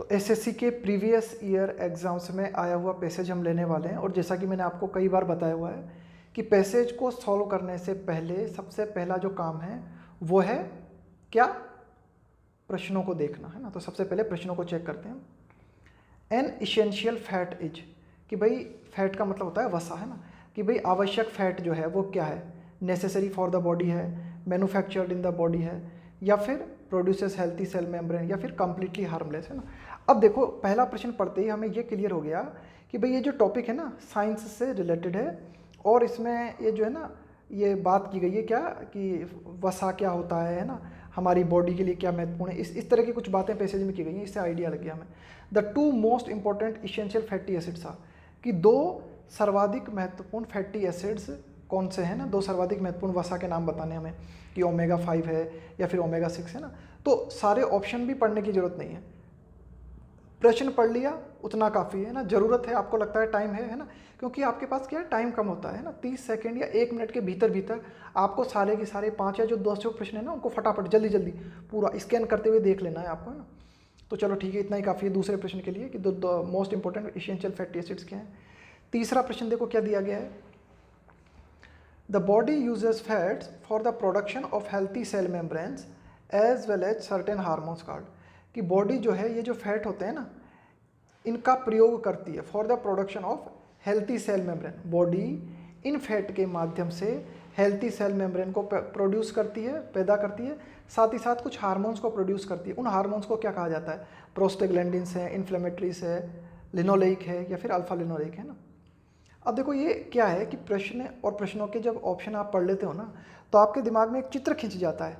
तो एसएससी के previous year exams में आया हुआ पैसेज हम लेने वाले हैं। और जैसा कि मैंने आपको कई बार बताया हुआ है कि पैसेज को सॉल्व करने से पहले सबसे पहला जो काम है वो है क्या, प्रश्नों को देखना, है ना। तो सबसे पहले प्रश्नों को चेक करते हैं। एन इसेंशियल फैट इज, कि भाई फैट का मतलब होता है वसा, है ना, कि भाई आवश्यक फैट जो है वो क्या है, नेसेसरी फॉर द बॉडी है, मैन्युफैक्चर्ड इन द बॉडी है, या फिर प्रोड्यूसेस हेल्थी सेल मेम्ब्रेन, या फिर कंप्लीटली हार्मलेस, है ना। अब देखो पहला प्रश्न पढ़ते ही हमें ये क्लियर हो गया कि भाई ये जो टॉपिक है ना साइंस से रिलेटेड है, और इसमें ये जो है ना ये बात की गई है क्या कि वसा क्या होता है ना, हमारी बॉडी के लिए क्या महत्वपूर्ण है, इस तरह की कुछ बातें पैसेज में की गई हैं। इससे आइडिया लग गया हमें। The two most important essential fatty acids are, कि दो सर्वाधिक महत्वपूर्ण फैटी एसिड्स कौन से हैं ना, दो सर्वाधिक महत्वपूर्ण वसा के नाम बताने हमें, कि ओमेगा 5 है या फिर ओमेगा 6 है ना। तो सारे ऑप्शन भी पढ़ने की जरूरत नहीं है, प्रश्न पढ़ लिया उतना काफ़ी है ना। ज़रूरत है, आपको लगता है टाइम है ना, क्योंकि आपके पास क्या है, टाइम कम होता है ना, 30 सेकंड या 1 मिनट के भीतर भीतर आपको सारे के सारे 5 या जो 200 प्रश्न है ना उनको फटाफट जल्दी जल्दी पूरा स्कैन करते हुए देख लेना है आपको, है ना। तो चलो ठीक है, इतना ही काफ़ी है दूसरे प्रश्न के लिए कि दो most important essential fatty acids क्या हैं। तीसरा प्रश्न देखो क्या दिया गया है। The body uses fats for the production of healthy cell membranes as well as certain hormones called, कि बॉडी जो है ये जो फैट होते हैं ना इनका प्रयोग करती है for the production of healthy cell membrane. Body इन फैट के माध्यम से हेल्थी सेल मेम्ब्रेन को प्रोड्यूस करती है, पैदा करती है, साथ ही साथ कुछ हार्मोन्स को प्रोड्यूस करती है। उन हार्मोन्स को क्या कहा जाता है, प्रोस्टाग्लैंडिन्स है, इन्फ्लेमेटरीज है, लिनोलेइक है, या फिर अल्फा लिनोलेइक, है ना। अब देखो ये क्या है कि प्रश्न और प्रश्नों के जब ऑप्शन आप पढ़ लेते हो ना तो आपके दिमाग में एक चित्र खिंच जाता है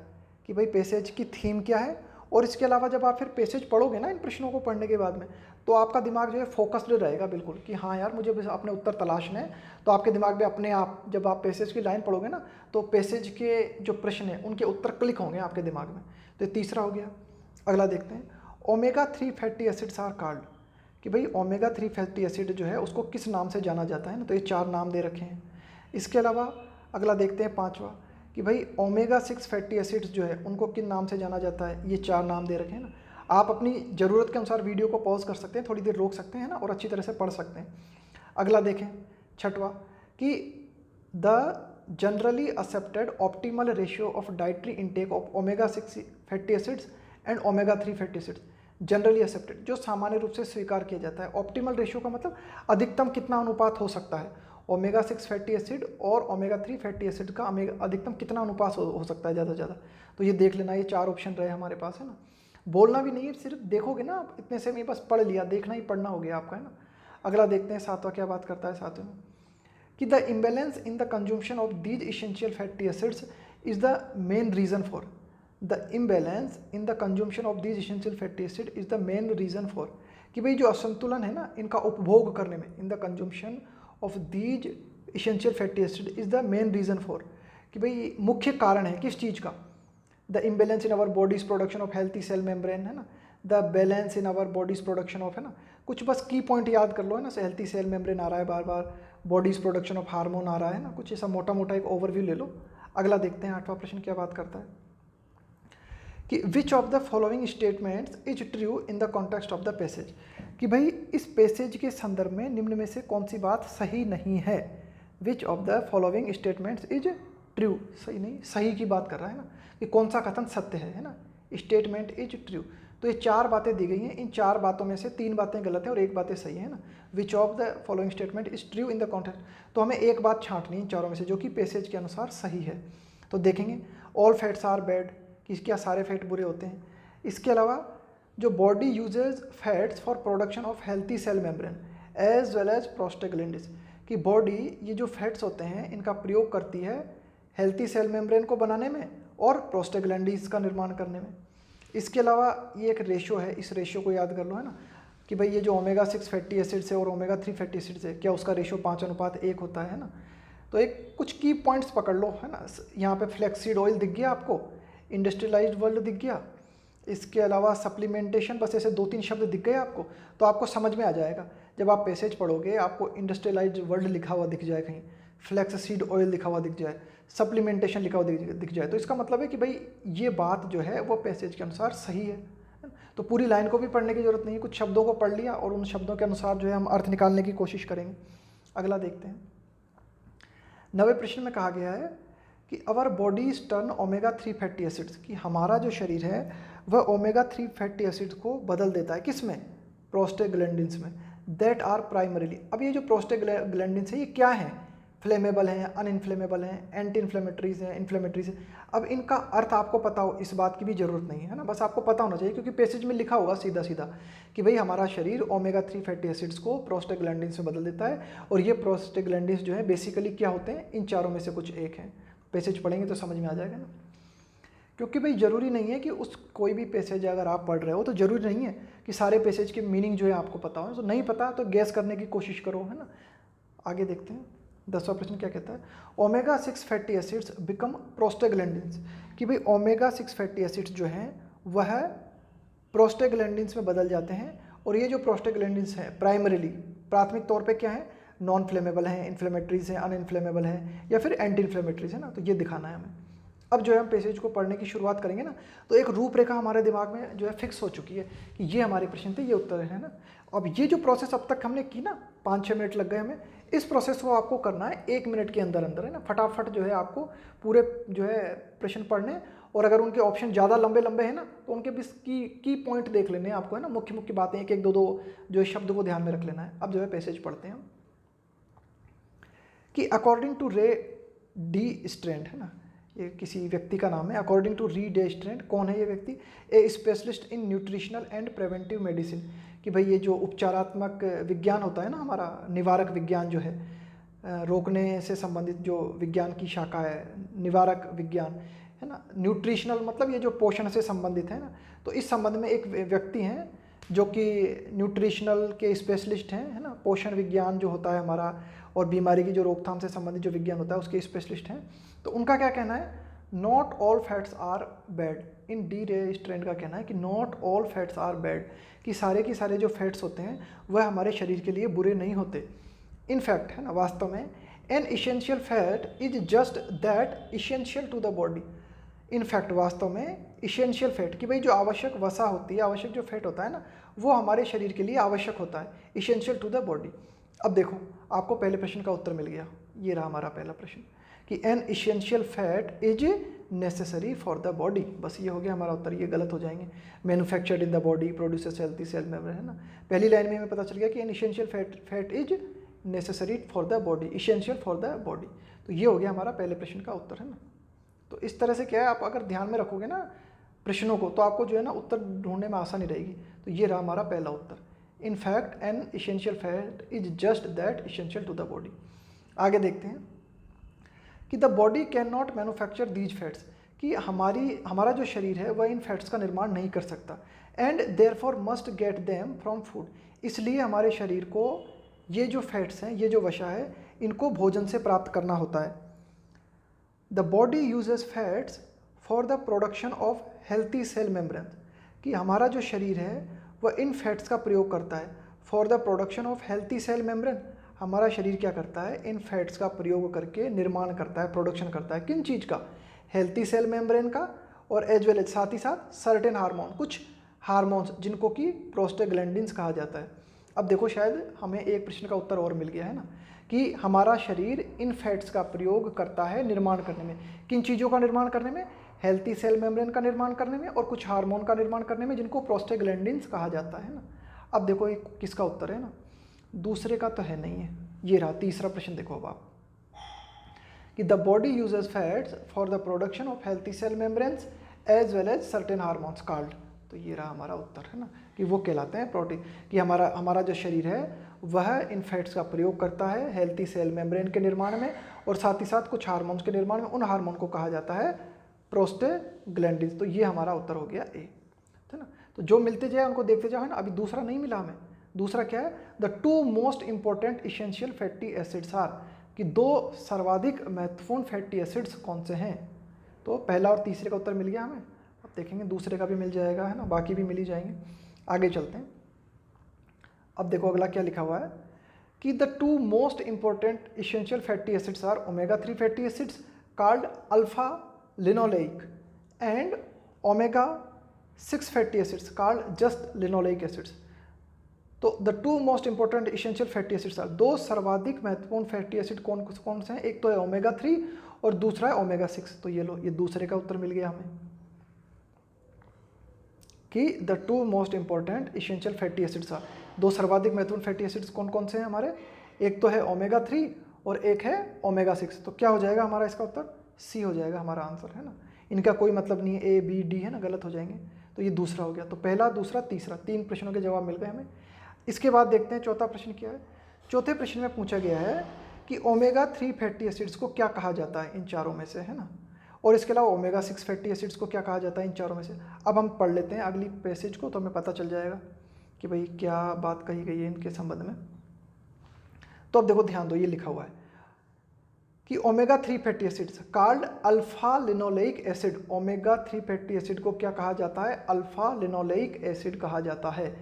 कि भाई पैसेज की थीम क्या है। और इसके अलावा जब आप फिर पैसेज पढ़ोगे ना इन प्रश्नों को पढ़ने के बाद में, तो आपका दिमाग जो है फोकस्ड रहेगा बिल्कुल, कि हाँ यार मुझे बस अपने उत्तर तलाशने हैं। तो आपके दिमाग में अपने आप जब आप पैसेज की लाइन पढ़ोगे ना तो पैसेज के जो प्रश्न हैं उनके उत्तर क्लिक होंगे आपके दिमाग में। तो ये तीसरा हो गया। अगला देखते हैं, omega 3 fatty acids are called, कि भाई ओमेगा 3 फैटी एसिड जो है उसको किस नाम से जाना जाता है ना। तो ये 4 नाम दे रखे हैं। इसके अलावा अगला देखते हैं 5वां, कि भाई ओमेगा 6 फैटी एसिड्स जो है उनको किन नाम से जाना जाता है। ये 4 नाम दे रखे हैं ना। आप अपनी ज़रूरत के अनुसार वीडियो को पॉज कर सकते हैं, थोड़ी देर रोक सकते हैं ना, और अच्छी तरह से पढ़ सकते हैं। अगला देखें 6वां, कि the generally accepted optimal ratio of dietary intake of omega 6 fatty acids and omega 3 fatty acids. Generally accepted जो सामान्य रूप से स्वीकार किया जाता है। ऑप्टिमल रेशियो का मतलब अधिकतम कितना अनुपात हो सकता है, ओमेगा 6 फैटी एसिड और ओमेगा 3 फैटी एसिड का अधिकतम कितना अनुपात हो सकता है ज़्यादा से ज़्यादा। तो ये देख लेना, ये 4 ऑप्शन रहे हमारे पास, है ना। बोलना भी नहीं है, सिर्फ देखोगे ना आप, इतने से में बस पढ़ लिया, देखना ही पढ़ना हो गया आपका, है ना। अगला देखते हैं 7वां क्या बात करता है 7वें में, कि the imbalance in the consumption of these essential fatty acids is the main reason for, the imbalance in the consumption of these essential fatty acid is the main reason for, कि भाई जो असंतुलन है ना इनका उपभोग करने में, in the consumption of these essential fatty acid is the main reason for, कि भाई मुख्य कारण है किस चीज़ का, the imbalance in our bodies production of healthy cell membrane, है ना, the balance in our bodies production of, है ना, कुछ बस की पॉइंट याद कर लो, है ना। हेल्थी सेल मेम्ब्रेन आ रहा है बार बार, बॉडीज प्रोडक्शन ऑफ हार्मोन आ रहा है ना, कुछ ऐसा मोटा मोटा एक ओवरव्यू ले लो। अगला देखते हैं 8वां प्रश्न क्या बात करता है, कि which of the following statements is true in the context of the passage, कि भाई इस पैसेज के संदर्भ में निम्न में से कौन सी बात सही नहीं है। Which of the following statements is true, सही नहीं, सही की बात कर रहा है ना, कि कौन सा कथन सत्य है ना। स्टेटमेंट इज ट्रू, तो ये 4 बातें दी गई हैं, इन 4 बातों में से 3 बातें गलत हैं और 1 बातें सही है ना। Which of the following statement is true in the context, तो हमें एक बात छांटनी इन 4 में से जो कि पैसेज के अनुसार सही है। तो देखेंगे ऑल फैट्स आर बैड, कि क्या सारे फैट बुरे होते हैं। इसके अलावा जो body uses fats for production of healthy cell membrane as well as prostaglandins, कि बॉडी ये जो फैट्स होते हैं इनका प्रयोग करती है हेल्थी सेल मेम्ब्रेन को बनाने में और प्रोस्टाग्लैंडिन्स का निर्माण करने में। इसके अलावा ये एक रेशियो है, इस रेशियो को याद कर लो, है ना, कि भाई ये जो ओमेगा 6 फैटी एसिड्स है और ओमेगा 3 फैटी एसिड्स है, क्या उसका रेशियो 5:1 होता है ना। तो एक कुछ की पॉइंट्स पकड़ लो, है ना। यहाँ पे फ्लैक्सीड ऑयल दिख गया आपको, इंडस्ट्रियलाइज्ड वर्ल्ड दिख गया, इसके अलावा सप्लीमेंटेशन, बस ऐसे 2-3 शब्द दिख गए आपको, तो आपको समझ में आ जाएगा। जब आप पैसेज पढ़ोगे आपको इंडस्ट्रियलाइज्ड वर्ल्ड लिखा हुआ दिख जाए, कहीं फ्लैक्स सीड ऑयल लिखा हुआ दिख जाए, सप्लीमेंटेशन लिखा हुआ दिख जाए, तो इसका मतलब है कि भाई ये बात जो है वो पैसेज के अनुसार सही है। तो पूरी लाइन को भी पढ़ने की जरूरत नहीं है, कुछ शब्दों को पढ़ लिया और उन शब्दों के अनुसार जो है हम अर्थ निकालने की कोशिश करेंगे। अगला देखते हैं। 9वें प्रश्न में कहा गया है कि अवर bodies turn omega 3 fatty acids, कि हमारा जो शरीर है वह ओमेगा 3 फैटी एसिड्स को बदल देता है, किस में? प्रोस्टेग्लैंडिन्स में, दैट आर प्राइमरीली। अब ये जो प्रोस्टेग्लैंडिन्स है ये क्या है? फ्लेमेबल हैं, अनइन्फ्लेमेबल हैं, एंटी इन्फ्लेमेटरीज हैं, इन्फ्लेमेटरीज हैं। अब इनका अर्थ आपको पता हो, इस बात की भी जरूरत नहीं है ना, बस आपको पता होना चाहिए, क्योंकि पैसेज में लिखा होगा सीधा सीधा कि भाई हमारा शरीर ओमेगा 3 फैटी एसिड्स को प्रोस्टेग्लैंडिन्स में बदल देता है, और ये प्रोस्टेग्लैंडिन्स जो है बेसिकली क्या होते हैं? इन चारों में से कुछ एक है। पैसेज पढ़ेंगे तो समझ में आ जाएगा ना, क्योंकि भाई ज़रूरी नहीं है कि उस कोई भी पैसेज अगर आप पढ़ रहे हो तो ज़रूरी नहीं है कि सारे पैसेज के मीनिंग जो है आपको पता हो। तो नहीं पता तो गैस करने की कोशिश करो, है ना। आगे देखते हैं। 10वां प्रश्न क्या कहता है? ओमेगा 6 फैटी एसिड्स बिकम प्रोस्टेग्लैंडिन्स, कि भाई ओमेगा 6 फैटी एसिड्स जो हैं वह प्रोस्टेग्लैंडिन्स में बदल जाते हैं, और ये जो प्रोस्टेग्लैंडिन्स हैं प्राइमरीली प्राथमिक तौर पे क्या है? नॉन फ्लेमेबल हैं, इन्फ्लेमेटरीज हैं, अनइन्फ्लेमेबल हैं, या फिर एंटी इन्फ्लेमेटरीज है ना। तो ये दिखाना है हमें। अब जो है हम पैसेज को पढ़ने की शुरुआत करेंगे ना, तो एक रूपरेखा हमारे दिमाग में जो है फिक्स हो चुकी है कि ये हमारे प्रश्न थे, ये उत्तर है ना। अब ये जो प्रोसेस अब तक हमने की ना, 5-6 मिनट लग गए हमें, इस प्रोसेस को आपको करना है 1 मिनट के अंदर अंदर, है ना। फटाफट जो है आपको पूरे जो है प्रश्न पढ़ने, और अगर उनके ऑप्शन ज़्यादा लंबे लंबे हैं ना तो उनके भी की पॉइंट देख लेने हैं आपको, है ना। मुख्य मुख्य बातें 1-1, 2-2 जो शब्द को ध्यान में रख लेना है। अब जो है पैसेज पढ़ते हैं हम कि according to Ray D Strand, है ना, ये किसी व्यक्ति का नाम है। According to Ray D Strand, कौन है ये व्यक्ति? A specialist in nutritional and preventive medicine, कि भाई ये जो उपचारात्मक विज्ञान होता है ना हमारा, निवारक विज्ञान जो है, रोकने से संबंधित जो विज्ञान की शाखा है, निवारक विज्ञान, है ना। न्यूट्रिशनल मतलब ये जो पोषण से संबंधित है ना, तो इस संबंध में एक व्यक्ति हैं जो कि न्यूट्रिशनल के स्पेशलिस्ट हैं, है ना। पोषण विज्ञान जो होता है हमारा, और बीमारी की जो रोकथाम से संबंधित जो विज्ञान होता है उसके स्पेशलिस्ट हैं। तो उनका क्या कहना है? Not all fats are bad. इन डी रे स्ट्रैंड का कहना है कि not all fats are bad, कि सारे के सारे जो फैट्स होते हैं वह हमारे शरीर के लिए बुरे नहीं होते। इनफैक्ट, है ना, वास्तव में an essential fat is just that essential to the body. In fact वास्तव में इसेंशियल फैट, कि भाई जो आवश्यक वसा होती है, आवश्यक जो फैट होता है ना, वो हमारे शरीर के लिए आवश्यक होता है, इसेंशियल टू द बॉडी। अब देखो, आपको पहले प्रश्न का उत्तर मिल गया। ये रहा हमारा पहला प्रश्न कि N essential fat is necessary for the body. बस ये हो गया हमारा उत्तर। ये गलत हो जाएंगे। Manufactured in the body produces healthy cell member, है ना। पहली लाइन में हमें पता चल गया कि N essential fat is necessary for the body, essential for the body. तो ये हो गया हमारा पहले प्रश्न का उत्तर, है ना। तो इस तरह से क्या है, आप अगर ध्यान में रखोगे ना प्रश्नों को, तो आपको जो है ना उत्तर ढूंढने में आसानी रहेगी। तो ये रहा हमारा पहला उत्तर। In fact an essential fat is just that essential to the body. आगे देखते हैं कि the body can not manufacture these fats, कि हमारा जो शरीर है वह इन फैट्स का निर्माण नहीं कर सकता, and therefore must get them from food. इसलिए हमारे शरीर को ये जो फैट्स हैं, ये जो वसा है, इनको भोजन से प्राप्त करना होता है। The body uses fats for the production of healthy cell membrane, कि हमारा जो शरीर है वह इन फैट्स का प्रयोग करता है for the production of healthy cell membrane. हमारा शरीर क्या करता है? इन फैट्स का प्रयोग करके निर्माण करता है, प्रोडक्शन करता है। किन चीज़ का? हेल्थी सेल मेम्ब्रेन का, और एज वेल एज साथ ही साथ सर्टेन हार्मोन, कुछ हार्मोन्स जिनको कि प्रोस्टेग्लैंडिन्स कहा जाता है। अब देखो, शायद हमें एक प्रश्न का उत्तर और मिल गया है ना, कि हमारा शरीर इन फैट्स का प्रयोग करता है निर्माण करने में। किन चीज़ों का निर्माण करने में? हेल्थी सेल मेम्ब्रेन का निर्माण करने में, और कुछ हार्मोन का निर्माण करने में जिनको प्रोस्टेग्लैंडिन्स कहा जाता है ना। अब देखो ये किसका उत्तर है ना, दूसरे का तो है नहीं है। ये रहा तीसरा प्रश्न। देखो अब आप कि the body uses fats for the production of healthy cell membranes as well as certain hormones called. तो ये रहा हमारा उत्तर, है ना, कि वो कहलाते हैं प्रोटीन, कि हमारा जो शरीर है वह इन फैट्स का प्रयोग करता है हेल्थी सेल मेम्ब्रेन के निर्माण में, और साथ ही साथ कुछ हार्मोन्स के निर्माण में। उन हार्मोन को कहा जाता है प्रोस्टेग्लैंडिन्स। तो ये हमारा उत्तर हो गया ए, है ना। तो जो मिलते जाए उनको देखते जाओ, है ना। अभी दूसरा नहीं मिला हमें। दूसरा क्या है? The 2 most important essential fatty acids are, कि 2 सर्वाधिक महत्वपूर्ण फैटी एसिड्स कौन से हैं। तो पहला और तीसरे का उत्तर मिल गया हमें। अब देखेंगे दूसरे का भी मिल जाएगा, है ना, बाकी भी मिल ही जाएंगे। आगे चलते हैं। अब देखो अगला क्या लिखा हुआ है कि the 2 most important essential fatty acids are omega 3 fatty acids called alpha linoleic and omega 6 fatty acids called just linoleic acids. तो the two most important essential fatty acids are, दो सर्वाधिक महत्वपूर्ण फैटी एसिड कौन कौन से हैं, एक तो है ओमेगा 3 और दूसरा है ओमेगा 6। तो ये लो, ये दूसरे का उत्तर मिल गया हमें कि the two most important essential fatty acids are, दो सर्वाधिक महत्वपूर्ण फैटी एसिड्स कौन कौन से हैं हमारे, एक तो है ओमेगा 3 और एक है ओमेगा 6। तो क्या हो जाएगा हमारा इसका उत्तर, सी हो जाएगा हमारा आंसर, है ना। इनका कोई मतलब नहीं है, ए बी डी है ना, गलत हो जाएंगे। तो ये दूसरा हो गया। तो पहला, दूसरा, तीसरा, 3 प्रश्नों के जवाब मिल गए हमें। इसके बाद देखते हैं चौथा प्रश्न क्या है। चौथे प्रश्न में पूछा गया है कि ओमेगा 3 फैटी एसिड्स को क्या कहा जाता है इन चारों में से, है ना। और इसके अलावा ओमेगा 6 फैटी एसिड्स को क्या कहा जाता है इन चारों में से। अब हम पढ़ लेते हैं अगली पैसेज को, तो हमें पता चल जाएगा कि भाई क्या बात कही गई है इनके संबंध में। तो अब देखो, ध्यान दो, ये लिखा हुआ है कि omega 3 fatty acids called alpha linoleic acid. Omega 3 fatty acid को क्या कहा जाता है, अल्फा लिनोलेइक एसिड कहा जाता है।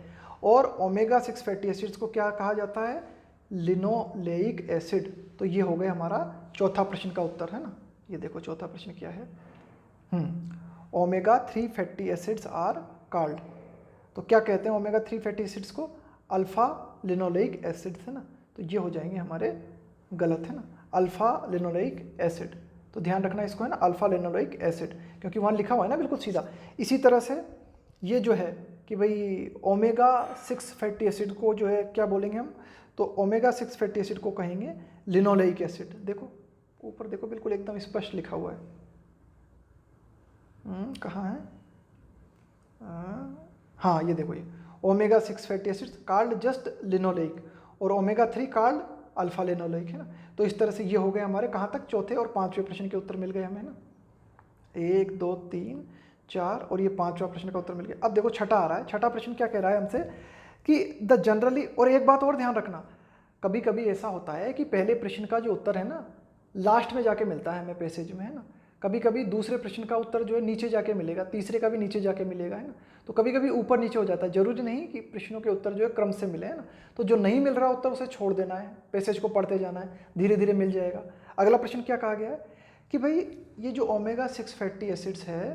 और ओमेगा 6 फैटी एसिड्स को क्या कहा जाता है, लिनोलेइक एसिड। तो ये हो गया हमारा चौथा प्रश्न का उत्तर, है ना। ये देखो चौथा प्रश्न क्या है, omega 3 fatty acids are called. तो क्या कहते हैं ओमेगा 3 फैटी एसिड्स को, अल्फा लिनोलेइक एसिड्स, है ना। तो ये हो जाएंगे हमारे गलत, है ना, अल्फा लिनोलेइक एसिड। तो ध्यान रखना इसको, है ना, अल्फा लिनोलेइक एसिड, क्योंकि वहाँ लिखा हुआ है ना बिल्कुल सीधा। इसी तरह से ये जो है कि भाई ओमेगा 6 फैटी एसिड को जो है क्या बोलेंगे हम, तो ओमेगा 6 फैटी एसिड को कहेंगे लिनोलेइक एसिड। देखो ऊपर देखो, बिल्कुल एकदम स्पष्ट लिखा हुआ है। कहाँ है, हाँ ये देखो, ये omega 6 fatty acids called just linoleic और ओमेगा 3 कॉल्ड अल्फा लिनोलेइक, है ना। तो इस तरह से ये हो गए हमारे कहाँ तक, चौथे और पांचवें प्रश्न के उत्तर मिल गए हमें, है ना। 1 2 3 4 और ये पांचवा प्रश्न का उत्तर मिल गया। अब देखो छठा आ रहा है। छठा प्रश्न क्या कह रहा है हमसे कि द जनरली, और एक बात और ध्यान रखना, कभी कभी ऐसा होता है कि पहले प्रश्न का जो उत्तर है ना लास्ट में जाके मिलता है हमें पैसेज में, है ना। कभी कभी दूसरे प्रश्न का उत्तर जो है नीचे जाके मिलेगा, तीसरे का भी नीचे जाके मिलेगा, है ना। तो कभी कभी ऊपर नीचे हो जाता है, जरूरी नहीं कि प्रश्नों के उत्तर जो है क्रम से मिले, है ना। तो जो नहीं मिल रहा उत्तर उसे छोड़ देना है, पैसेज को पढ़ते जाना है, धीरे धीरे मिल जाएगा। अगला प्रश्न क्या कहा गया है कि भाई ये जो ओमेगा 6 फैटी एसिड्स है,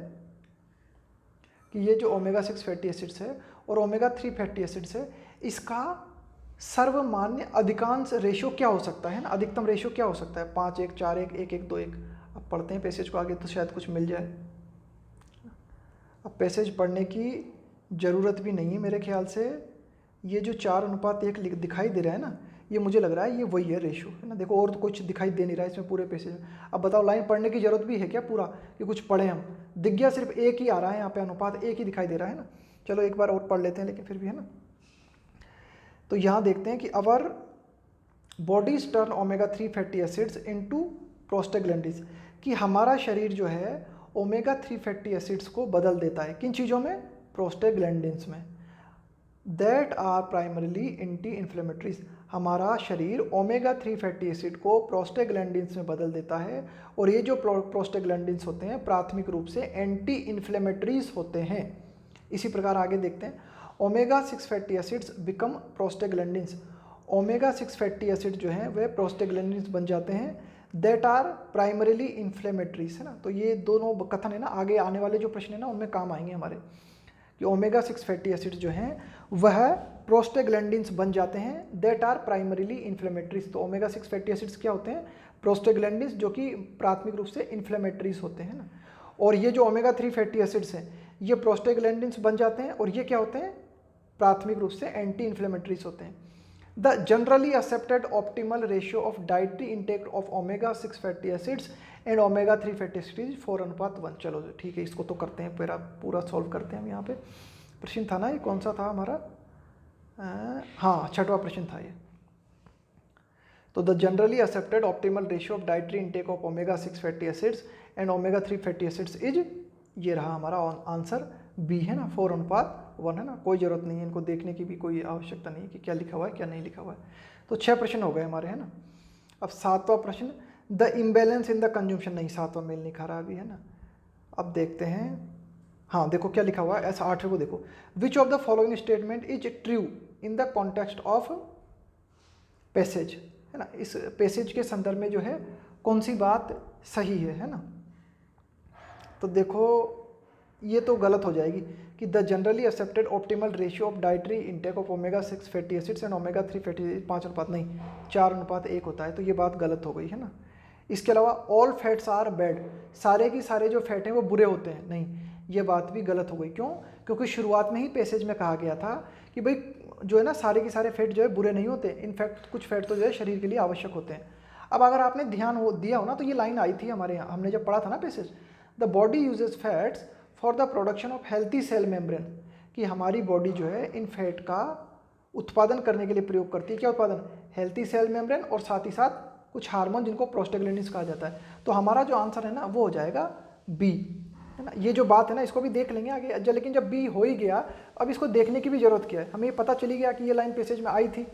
कि ये जो ओमेगा 6 फैटी एसिड्स है और ओमेगा 3 फैटी एसिड्स है, इसका सर्वमान्य अधिकांश रेशो क्या हो सकता है ना, अधिकतम रेशो क्या हो सकता है, 5 1 4 1 1 1 2 1। अब पढ़ते हैं पैसेज को आगे, तो शायद कुछ मिल जाए। अब पैसेज पढ़ने की ज़रूरत भी नहीं है मेरे ख्याल से। ये जो 4:1 दिखाई दे रहा है ना, ये मुझे लग रहा है ये वही है रेशो, है ना। देखो और तो कुछ दिखाई दे नहीं रहा है इसमें पूरे पैसेज में। अब बताओ लाइन पढ़ने की ज़रूरत भी है क्या पूरा, कि कुछ पढ़े हम, दिख गया सिर्फ एक ही आ रहा है यहाँ पे, अनुपात एक ही दिखाई दे रहा है ना। चलो एक बार और पढ़ लेते हैं, लेकिन फिर भी, है ना। तो यहाँ देखते हैं कि अवर bodies turn omega 3 fatty acids into prostaglandins, कि हमारा शरीर जो है ओमेगा 3 फैटी एसिड्स को बदल देता है, किन चीज़ों में, प्रोस्टाग्लैंडिन्स में, that are primarily anti inflammatories. हमारा शरीर ओमेगा 3 फैटी एसिड को प्रोस्टाग्लैंडिन्स में बदल देता है, और ये जो प्रोस्टाग्लैंडिन्स होते हैं प्राथमिक रूप से एंटी इन्फ्लेमेटरीज होते हैं। इसी प्रकार आगे देखते हैं, omega 6 fatty acids become prostaglandins. Omega 6 fatty acid जो हैं वे प्रोस्टाग्लैंडिन्स बन जाते हैं, दैट आर प्राइमरीली इन्फ्लेमेटरीज, है ना। तो ये दोनों कथन है ना, आगे आने वाले जो प्रश्न है ना उनमें काम आएंगे हमारे, कि ओमेगा 6 फैटी एसिड जो हैं वह प्रोस्टाग्लैंडिन्स बन जाते हैं, दैट आर प्राइमरीली इन्फ्लेमेटरीज। तो ओमेगा 6 फैटी एसिड्स क्या होते हैं, प्रोस्टाग्लैंडिन्स, जो कि प्राथमिक रूप से इन्फ्लेमेटरीज होते हैं ना। और ये जो ओमेगा 3 फैटी एसिड्स हैं ये प्रोस्टाग्लैंडिन्स बन जाते हैं, और ये क्या होते हैं, प्राथमिक रूप से एंटी इन्फ्लेमेटरीज होते हैं। The generally accepted optimal ratio of dietary intake of omega 6 fatty acids and omega 3 fatty acids 4:1। चलो ठीक है, इसको तो करते हैं, पूरा सॉल्व करते हैं हम। यहाँ पे प्रश्न था ना, ये कौन सा था हमारा, हाँ छठवां प्रश्न था ये। तो the generally accepted optimal ratio of dietary intake of omega 6 fatty acids and omega 3 fatty acids is, ये रहा हमारा आंसर बी, है ना, 4:1, है ना। कोई ज़रूरत नहीं है इनको देखने की भी, कोई आवश्यकता नहीं है कि क्या लिखा हुआ है क्या नहीं लिखा हुआ है। तो 6 प्रश्न हो गए हमारे, है ना। अब 7वां प्रश्न, the imbalance in the consumption, नहीं 7वां मेल नहीं खा रहा अभी, है ना। अब देखते हैं, हाँ देखो क्या लिखा हुआ है, ऐसा 8वें को देखो, which of the following statement is true in the context of passage, है ना। इस पैसेज के संदर्भ में जो है कौन सी बात सही है ना। तो देखो ये तो गलत हो जाएगी कि कि the generally accepted optimal ratio of dietary intake of omega 6 fatty acids and omega 3 fatty acid 5 नहीं 4:1 होता है, तो ये बात गलत हो गई है ना। इसके अलावा ऑल फैट्स आर बैड, सारे की सारे जो फैट हैं वो बुरे होते हैं, नहीं, ये बात भी गलत हो गई। क्यों? क्योंकि शुरुआत में ही पैसेज में कहा गया था कि भाई जो है ना सारे के सारे फैट जो है बुरे नहीं होते, इनफैक्ट कुछ फैट तो जो है शरीर के लिए आवश्यक होते हैं। अब अगर आपने ध्यान दिया हो ना तो ये लाइन आई थी हमारे यहाँ, हमने जब पढ़ा था ना passage, the body uses fats for the production of healthy cell membrane, कि हमारी बॉडी जो है इन फैट का उत्पादन करने के लिए प्रयोग करती है। क्या उत्पादन? हेल्थी सेल मेम्ब्रेन, और साथ ही साथ कुछ हार्मोन जिनको प्रोस्टाग्लैंडिन्स कहा जाता है। तो हमारा जो आंसर है ना वो हो जाएगा बी, है ना। ये जो बात है ना इसको भी देख लेंगे आगे, लेकिन जब बी हो ही गया अब इसको देखने की भी जरूरत क्या है, हमें पता चली गया कि ये लाइन पैसेज में आई थी।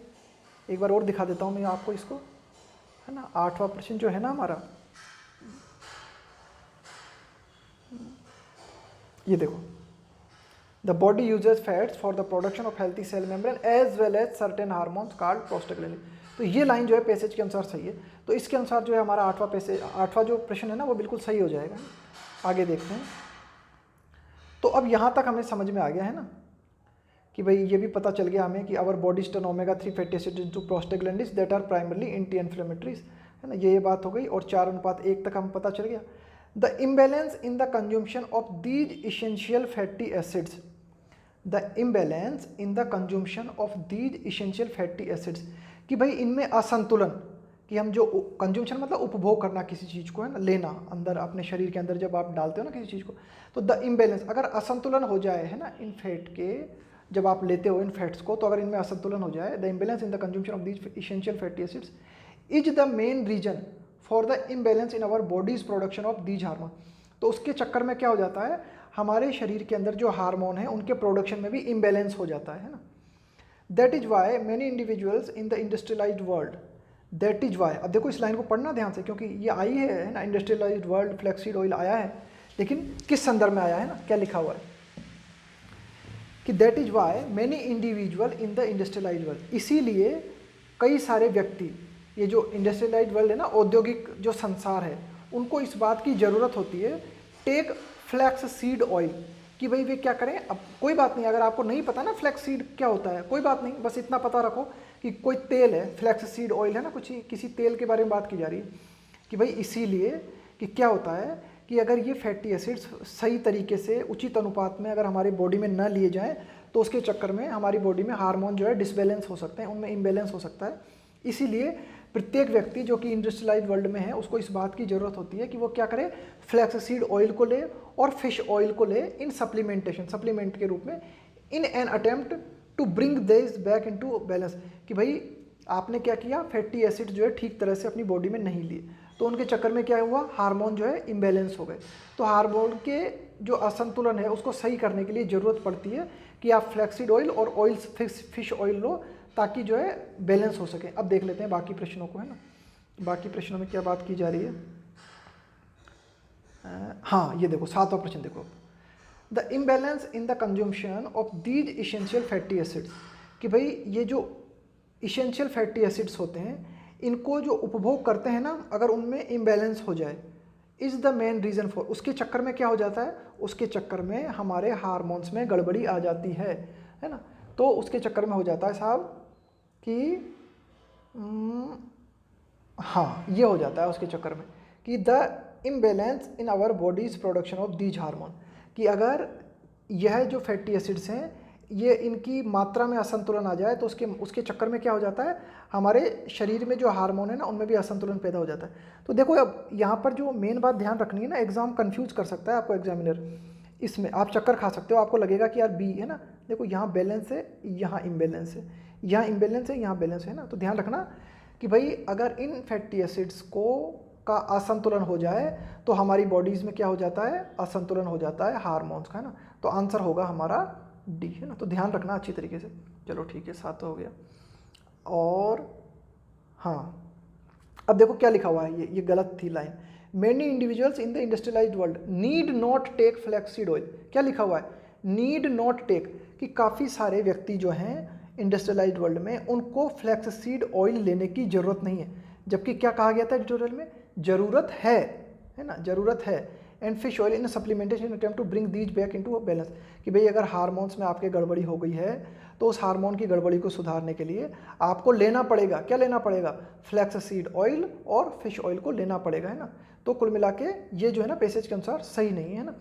एक बार और दिखा देता हूँ मैं आपको इसको, है ना। 8वां प्रश्न जो है ना हमारा, ये देखो, the body uses fats for the production of healthy cell membrane as well as certain hormones called prostaglandin. तो ये लाइन जो है पैसेज के अनुसार सही है, तो इसके अनुसार जो है हमारा 8वां जो प्रश्न है ना वो बिल्कुल सही हो जाएगा। आगे देखते हैं। तो अब यहाँ तक हमें समझ में आ गया है ना कि भाई ये भी पता चल गया हमें कि our body turn omega 3 fatty acid into prostaglandins that are primarily anti inflammatories, है ना। ये बात हो गई, और 4:1 तक हम पता चल गया। The imbalance in the consumption of these essential fatty acids, the imbalance in the consumption of these essential fatty acids, कि भाई इनमें असंतुलन, कि हम जो कंज्यूम्शन मतलब उपभोग करना किसी चीज़ को, है ना, लेना अंदर अपने शरीर के अंदर जब आप डालते हो ना किसी चीज़ को, तो द इम्बैलेंस, अगर असंतुलन हो जाए, है ना, इन फैट के, जब आप लेते हो इन फैट्स को, तो अगर इनमें असंतुलन हो जाए, the imbalance in the consumption of these essential fatty acids is the main reason for the imbalance in our bodies production of these hormone. तो उसके चक्कर में क्या हो जाता है, हमारे शरीर के अंदर जो हार्मोन है उनके प्रोडक्शन में भी इम्बैलेंस हो जाता है ना। That is why many individuals in the industrialized world, that is why, अब देखो इस लाइन को पढ़ना ध्यान से, क्योंकि ये आई है ना, इंडस्ट्रियलाइज्ड वर्ल्ड फ्लैक्सीड ऑयल आया है, लेकिन किस संदर्भ में आया है ना, क्या लिखा हुआ है कि that is why many individual in the industrialized world, इसीलिए कई सारे व्यक्ति, ये जो इंडस्ट्रियलाइज्ड वर्ल्ड है ना, औद्योगिक जो संसार है, उनको इस बात की ज़रूरत होती है टेक फ्लैक्स सीड ऑयल, कि भाई वे क्या करें। अब कोई बात नहीं, अगर आपको नहीं पता ना फ्लैक्स सीड क्या होता है, कोई बात नहीं, बस इतना पता रखो कि कोई तेल है, फ्लैक्स सीड ऑयल है ना, कुछ किसी तेल के बारे में बात की जा रही है कि भाई इसीलिए कि क्या होता है कि अगर ये फैटी एसिड्स सही तरीके से उचित अनुपात में अगर हमारी बॉडी में न लिए जाएँ तो उसके चक्कर में हमारी बॉडी में हार्मोन जो है डिसबैलेंस हो सकते हैं, उनमें इम्बैलेंस हो सकता है। इसीलिए प्रत्येक व्यक्ति जो कि इंडस्ट्रियलाइज्ड वर्ल्ड में है उसको इस बात की ज़रूरत होती है कि वो क्या करे, फ्लैक्ससीड ऑयल को ले और फिश ऑयल को ले इन सप्लीमेंट के रूप में, in an attempt to bring this back into balance, कि भाई आपने क्या किया, फैटी एसिड जो है ठीक तरह से अपनी बॉडी में नहीं लिए, तो उनके चक्कर में क्या हुआ, हार्मोन जो है इम्बैलेंस हो गए। तो हार्मोन के जो असंतुलन है उसको सही करने के लिए ज़रूरत पड़ती है कि आप फ्लैक्सीड ऑयल और ऑयल्स फिश ऑयल लो, ताकि जो है बैलेंस हो सके। अब देख लेते हैं बाकी प्रश्नों को, है ना, बाकी प्रश्नों में क्या बात की जा रही है। हाँ, ये देखो 7वां प्रश्न देखो, the imbalance in the consumption of these essential fatty acids, कि भाई ये जो इसेंशियल फैटी एसिड्स होते हैं इनको जो उपभोग करते हैं ना, अगर उनमें इम्बैलेंस हो जाए, is the main reason for, उसके चक्कर में क्या हो जाता है, उसके चक्कर में हमारे हार्मोन्स में गड़बड़ी आ जाती है ना। तो उसके चक्कर में हो जाता है साहब कि हाँ, ये हो जाता है उसके चक्कर में कि the imbalance in our bodies production of these hormone, कि अगर यह जो फैटी एसिड्स हैं ये इनकी मात्रा में असंतुलन आ जाए तो उसके चक्कर में क्या हो जाता है, हमारे शरीर में जो हार्मोन है ना उनमें भी असंतुलन पैदा हो जाता है। तो देखो अब यहाँ पर जो मेन बात ध्यान रखनी है ना, एग्जाम कंफ्यूज कर सकता है आपको एग्जामिनर, इसमें आप चक्कर खा सकते हो, आपको लगेगा कि यार बी है ना, देखो यहाँ बैलेंस है, यहाँ इम्बैलेंस है, यहाँ इम्बैलेंस है, यहाँ बैलेंस है ना। तो ध्यान रखना कि भाई अगर इन फैटी एसिड्स का असंतुलन हो जाए तो हमारी बॉडीज़ में क्या हो जाता है, असंतुलन हो जाता है हार्मोन्स का, है ना। तो आंसर होगा हमारा डी, है ना। तो ध्यान रखना अच्छी तरीके से। चलो ठीक है, 7 हो गया। और हाँ, अब देखो क्या लिखा हुआ है, ये गलत थी line, many individuals in the industrialized world need not take flaxseed oil, क्या लिखा हुआ है, नीड नॉट टेक, कि काफ़ी सारे व्यक्ति जो हैं इंडस्ट्रियलाइज्ड वर्ल्ड में उनको फ्लैक्ससीड ऑयल लेने की ज़रूरत नहीं है, जबकि क्या कहा गया था एडिटोरियल में, ज़रूरत है ना, ज़रूरत है, and fish oil in supplementation attempt to bring these back into balance. कि भाई अगर हार्मोन्स में आपके गड़बड़ी हो गई है तो उस हार्मोन की गड़बड़ी को सुधारने के लिए आपको लेना पड़ेगा, क्या लेना पड़ेगा, फ्लैक्स सीड ऑयल और फिश ऑयल को लेना पड़ेगा, है ना। तो कुल मिला के ये जो है ना पैसेज के अनुसार सही नहीं है ना,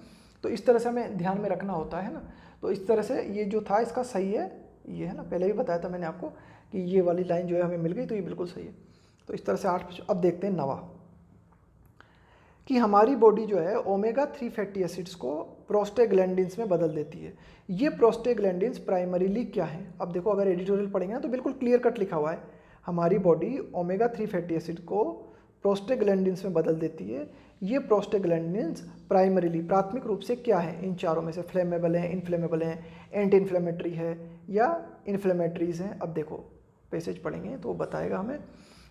तो इस तरह से हमें ध्यान में रखना होता है ना। तो इस तरह से ये जो था इसका सही है, ये है ना, पहले भी बताया था मैंने आपको कि ये वाली लाइन जो है हमें मिल गई तो ये बिल्कुल सही है। तो इस तरह से 8। अब देखते हैं 9 कि हमारी बॉडी जो है ओमेगा 3 फैटी एसिड्स को प्रोस्टेग्लैंडिन्स में बदल देती है। ये प्रोस्टेग्लैंडिन्स प्राइमरीली क्या है, अब देखो अगर एडिटोरियल पढ़ेंगे ना तो बिल्कुल क्लियर कट लिखा हुआ है, हमारी बॉडी ओमेगा 3 फैटी एसिड को प्रोस्टेग्लैंडिन्स में बदल देती है। ये प्रोस्टेग्लैंडिन्स प्राइमरीली प्राथमिक रूप से क्या है, इन चारों में से फ्लेमेबल हैं, इन्फ्लेमेबल हैं, एंटी इन्फ्लेमेटरी है या इन्फ्लेमेटरीज हैं। अब देखो पैसेज पढ़ेंगे तो बताएगा हमें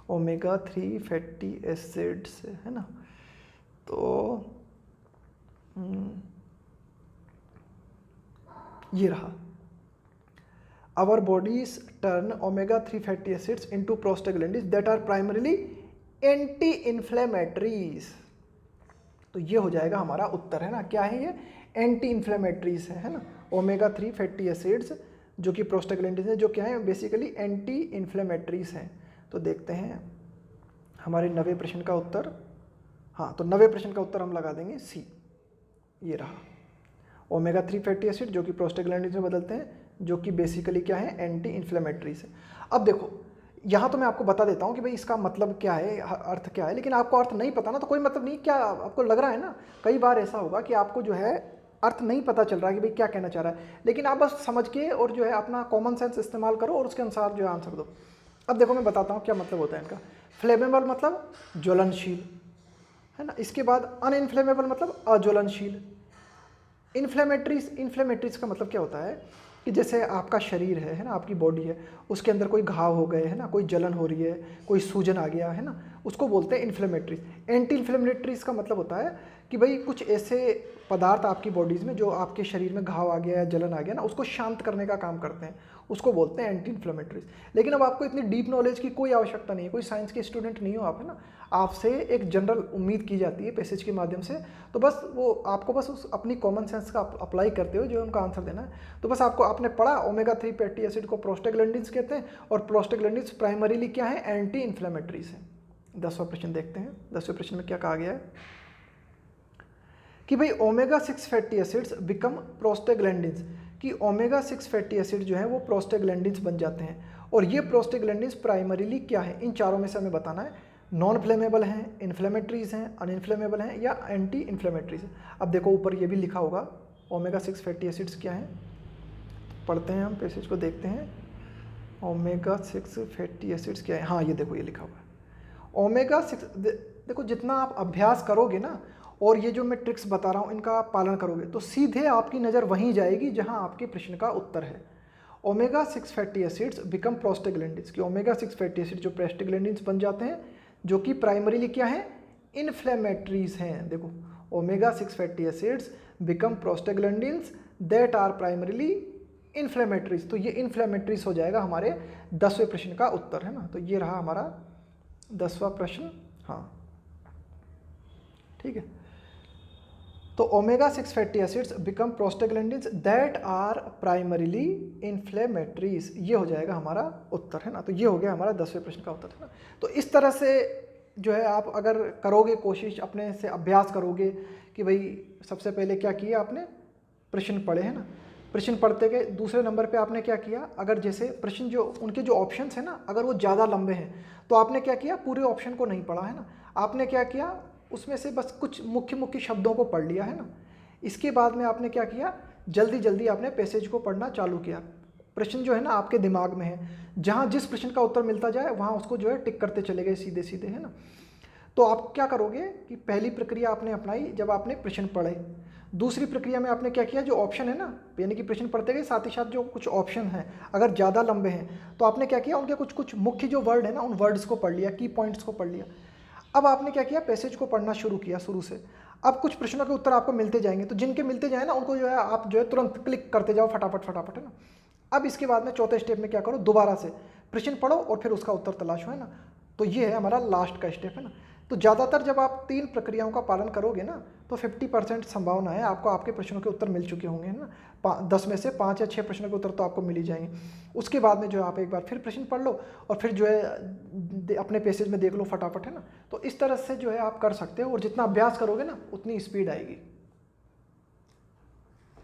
ओमेगा 3 फैटी एसिड्स, है ना। तो ये रहा, our bodies turn omega 3 fatty acids into prostaglandins that are primarily anti inflammatories. तो ये हो जाएगा हमारा उत्तर, है ना। क्या है ये, एंटी इन्फ्लेमेटरीज है ना। ओमेगा 3 फैटी एसिड्स जो कि प्रोस्टेग्लैंडिन्स है, जो क्या है बेसिकली एंटी इन्फ्लेमेटरीज हैं। तो देखते हैं हमारे 90 प्रश्न का उत्तर। हाँ, तो 90 प्रश्न का उत्तर हम लगा देंगे सी, ये रहा ओमेगा 3 फैटी एसिड जो कि प्रोस्टेग्लैंडिन्स में बदलते हैं, जो कि बेसिकली क्या है, एंटी इन्फ्लेमेटरीज है। अब देखो यहाँ तो मैं आपको बता देता हूँ कि भाई इसका मतलब क्या है, अर्थ क्या है, लेकिन आपको अर्थ नहीं पता ना तो कोई मतलब नहीं। क्या आपको लग रहा है ना, कई बार ऐसा होगा कि आपको जो है अर्थ नहीं पता चल रहा है कि भाई क्या कहना चाह रहा है, लेकिन आप बस समझ के और जो है अपना कॉमन सेंस इस्तेमाल करो और उसके अनुसार जो है आंसर दो। अब देखो मैं बताता हूँ क्या मतलब होता है इनका। फ्लेमेबल मतलब ज्वलनशील, है ना। इसके बाद अनइन्फ्लेमेबल मतलब अज्वलनशील। इन्फ्लेमेटरीज का मतलब क्या होता है कि जैसे आपका शरीर है ना, आपकी बॉडी है, उसके अंदर कोई घाव हो गए, है ना, कोई जलन हो रही है, कोई सूजन आ गया, है ना, उसको बोलते हैं इन्फ्लेमेटरीज। एंटी इन्फ्लेमेटरीज का मतलब होता है कि भाई कुछ ऐसे पदार्थ आपकी बॉडीज़ में जो आपके शरीर में घाव आ गया है, जलन आ गया ना, उसको शांत करने का काम करते हैं, उसको बोलते हैं एंटी इन्फ्लेमेटरीज। लेकिन अब आपको इतनी डीप नॉलेज की कोई आवश्यकता नहीं है, कोई साइंस के स्टूडेंट नहीं हो आप, है ना। आपसे एक जनरल उम्मीद की जाती है पैसेज के माध्यम से, तो बस वो आपको बस उस अपनी कॉमन सेंस का अप्लाई करते हुए जो उनका आंसर देना है। तो बस आपने पढ़ा ओमेगा 3 फैटी एसिड को प्रोस्टेग्लैंडिन्स कहते हैं और प्रोस्टेग्लैंडिन्स प्राइमरीली क्या है, एंटी इन्फ्लेमेटरीज है। 10वां प्रश्न देखते हैं। 10वें प्रश्न में क्या कहा गया है कि भाई ओमेगा 6 फैटी एसिड्स बिकम प्रोस्टेग्लैंडिन्स, कि ओमेगा 6 फैटी एसिड जो है वो प्रोस्टेग्लैंडिन्स बन जाते हैं। और ये प्रोस्टेग्लैंडिन्स प्राइमरीली क्या है, इन चारों में से हमें बताना है। नॉन फ्लेमेबल हैं, इन्फ्लेमेटरीज हैं, अनइन्फ्लेमेबल हैं या एंटी इन्फ्लेमेटरीज हैं। अब देखो ऊपर ये भी लिखा होगा ओमेगा 6 फैटी एसिड्स क्या हैं, पढ़ते हैं हम पैसेज को, देखते हैं ओमेगा 6 फैटी एसिड्स क्या है। हाँ ये देखो ये लिखा हुआ है ओमेगा 6। देखो जितना आप अभ्यास करोगे ना और ये जो मैं ट्रिक्स बता रहा हूँ इनका पालन करोगे तो सीधे आपकी नज़र वहीं जाएगी जहाँ आपके प्रश्न का उत्तर है। ओमेगा 6 फैटी एसिड्स बिकम प्रोस्टेग्लैंडिन्स, कि ओमेगा 6 फैटी एसिड जो प्रोस्टेग्लैंडिन्स बन जाते हैं जो कि प्राइमरीली क्या है, इन्फ्लेमेटरीज हैं। देखो omega 6 fatty acids become prostaglandins that are primarily inflammatories. तो ये इन्फ्लेमेटरीज हो जाएगा हमारे 10वें प्रश्न का उत्तर, है ना। तो ये रहा हमारा 10वां प्रश्न। हाँ ठीक है, तो omega 6 fatty acids become prostaglandins that are primarily inflammatories, ये हो जाएगा हमारा उत्तर, है ना। तो ये हो गया हमारा 10वें प्रश्न का उत्तर, है ना। तो इस तरह से जो है आप अगर करोगे कोशिश, अपने से अभ्यास करोगे कि भाई सबसे पहले क्या किया आपने, प्रश्न पढ़े, है ना। प्रश्न पढ़ते गए, दूसरे नंबर पे आपने क्या किया, अगर जैसे प्रश्न जो उनके जो ऑप्शंस हैं ना अगर वो ज़्यादा लंबे हैं तो आपने क्या किया, पूरे ऑप्शन को नहीं पढ़ा, है ना। आपने क्या किया, उसमें से बस कुछ मुख्य मुख्य शब्दों को पढ़ लिया, है ना। इसके बाद में आपने क्या किया, जल्दी जल्दी आपने पैसेज को पढ़ना चालू किया। प्रश्न जो है ना आपके दिमाग में है, जहाँ जिस प्रश्न का उत्तर मिलता जाए वहाँ उसको जो है टिक करते चले गए सीधे सीधे, है ना। तो आप क्या करोगे कि पहली प्रक्रिया आपने अपनाई जब आपने प्रश्न पढ़े, दूसरी प्रक्रिया में आपने क्या किया, जो ऑप्शन है ना, यानी कि प्रश्न पढ़ते गए साथ ही साथ जो कुछ ऑप्शन हैं अगर ज़्यादा लंबे हैं तो आपने क्या किया, उनके कुछ कुछ मुख्य जो वर्ड है ना उन वर्ड्स को पढ़ लिया, की पॉइंट्स को पढ़ लिया। अब आपने क्या किया, पैसेज को पढ़ना शुरू किया शुरू से। अब कुछ प्रश्नों के उत्तर आपको मिलते जाएंगे, तो जिनके मिलते जाए ना उनको जो है आप जो है तुरंत क्लिक करते जाओ फटाफट फटाफट, है ना। अब इसके बाद में चौथे स्टेप में क्या करो, दोबारा से प्रश्न पढ़ो और फिर उसका उत्तर तलाशो, है ना। तो ये है हमारा लास्ट का स्टेप, है ना। तो ज़्यादातर जब आप 3 प्रक्रियाओं का पालन करोगे ना, तो 50% संभावना है आपको आपके प्रश्नों के उत्तर मिल चुके होंगे, है ना। 10 में से 5 या 6 प्रश्नों के उत्तर तो आपको मिल ही जाएंगे। उसके बाद में जो है आप एक बार फिर प्रश्न पढ़ लो और फिर जो है अपने पेसेज में देख लो फटाफट, है ना। तो इस तरह से जो है आप कर सकते हो, और जितना अभ्यास करोगे ना उतनी स्पीड आएगी।